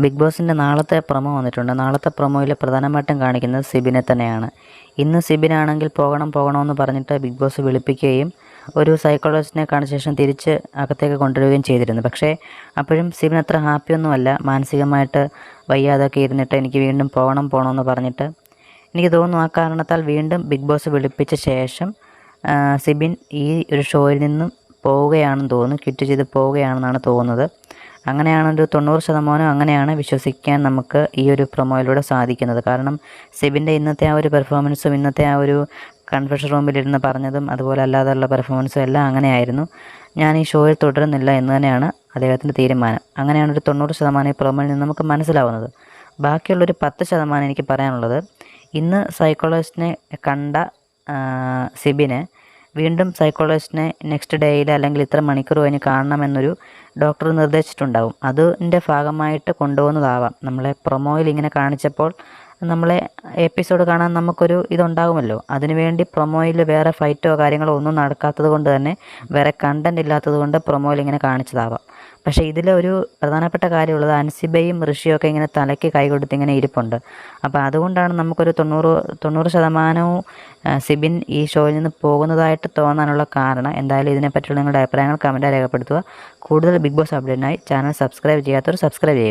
Big ബോസിൻ്റെ നാളത്തെ promo വന്നിട്ടുണ്ട്. നാളത്തെ പ്രൊമോയിൽ പ്രധാനമായിട്ടും കാണിക്കുന്നത് സിബിനെ തന്നെയാണ്. ഇന്ന് സിബിനാണെങ്കിൽ പോകണമെന്ന് പറഞ്ഞിട്ട് ബിഗ് ബോസ് വിളിപ്പിക്കുകയും ഒരു സൈക്കോളജിസ്റ്റിനെ കാണിച്ച ശേഷം തിരിച്ച് അകത്തേക്ക് കൊണ്ടുവരികയും ചെയ്തിരുന്നു. പക്ഷേ അപ്പോഴും സിബിൻ അത്ര ഹാപ്പിയൊന്നുമല്ല. മാനസികമായിട്ട് വയ്യാതൊക്കെ ഇരുന്നിട്ട് എനിക്ക് വീണ്ടും പോകണമെന്ന് പറഞ്ഞിട്ട് എനിക്ക് തോന്നുന്നു ആ കാരണത്താൽ വീണ്ടും ബിഗ് ബോസ് വിളിപ്പിച്ച ശേഷം സിബിൻ ഈ ഒരു ഷോയിൽ നിന്നും പോവുകയാണെന്ന് തോന്നുന്നു. ക്വിറ്റ് ചെയ്ത് പോവുകയാണെന്നാണ് തോന്നുന്നത്. അങ്ങനെയാണ് ഒരു 90% അങ്ങനെയാണ് വിശ്വസിക്കാൻ നമുക്ക് ഈ ഒരു പ്രൊമോയിലൂടെ സാധിക്കുന്നത്. കാരണം സിബിൻ്റെ ഇന്നത്തെ ആ ഒരു പെർഫോമൻസും ഇന്നത്തെ ആ ഒരു കൺഫെഷൻ റൂമിലിരുന്ന് പറഞ്ഞതും അതുപോലെ അല്ലാതെയുള്ള പെർഫോമൻസും എല്ലാം അങ്ങനെയായിരുന്നു. ഞാൻ ഈ ഷോയിൽ തുടരുന്നില്ല എന്ന് തന്നെയാണ് അദ്ദേഹത്തിൻ്റെ തീരുമാനം. അങ്ങനെയാണ് ഒരു 90% ഈ പ്രൊമോയിൽ നിന്ന് നമുക്ക് മനസ്സിലാവുന്നത്. ബാക്കിയുള്ളൊരു 10% എനിക്ക് പറയാനുള്ളത്, ഇന്ന് സൈക്കോളജിസ്റ്റിനെ കണ്ട സിബിനെ വീണ്ടും സൈക്കോളജിസ്റ്റിനെ നെക്സ്റ്റ് ഡേയിൽ അല്ലെങ്കിൽ ഇത്ര മണിക്കൂർ കഴിഞ്ഞ് കാണണമെന്നൊരു ഡോക്ടർ നിർദ്ദേശിച്ചിട്ടുണ്ടാവും. അതിൻ്റെ ഭാഗമായിട്ട് കൊണ്ടുപോകുന്നതാവാം. നമ്മളെ പ്രൊമോയിൽ ഇങ്ങനെ കാണിച്ചപ്പോൾ നമ്മളെ എപ്പിസോഡ് കാണാൻ നമുക്കൊരു ഇതുണ്ടാകുമല്ലോ. അതിനുവേണ്ടി പ്രൊമോയിൽ വേറെ ഫൈറ്റോ കാര്യങ്ങളോ ഒന്നും നടക്കാത്തത് കൊണ്ട് തന്നെ, വേറെ കണ്ടൻറ് ഇല്ലാത്തത് കൊണ്ട് പ്രൊമോയിൽ ഇങ്ങനെ കാണിച്ചതാവാം. പക്ഷേ ഇതിലൊരു പ്രധാനപ്പെട്ട കാര്യമുള്ളത്, അൻസിബയും ഋഷിയും ഒക്കെ ഇങ്ങനെ തലയ്ക്ക് കൈ കൊടുത്ത് ഇങ്ങനെ ഇരിപ്പുണ്ട്. അപ്പോൾ അതുകൊണ്ടാണ് നമുക്കൊരു 90% സിബിൻ ഈ ഷോയിൽ നിന്ന് പോകുന്നതായിട്ട് തോന്നാനുള്ള കാരണം. എന്തായാലും ഇതിനെപ്പറ്റിയുള്ള നിങ്ങളുടെ അഭിപ്രായങ്ങൾ കമൻറ്റായി രേഖപ്പെടുത്തുക. കൂടുതൽ ബിഗ് ബോസ് അപ്ഡേറ്റിനായി ചാനൽ സബ്സ്ക്രൈബ് ചെയ്യാത്തവർ സബ്സ്ക്രൈബ് ചെയ്യുക.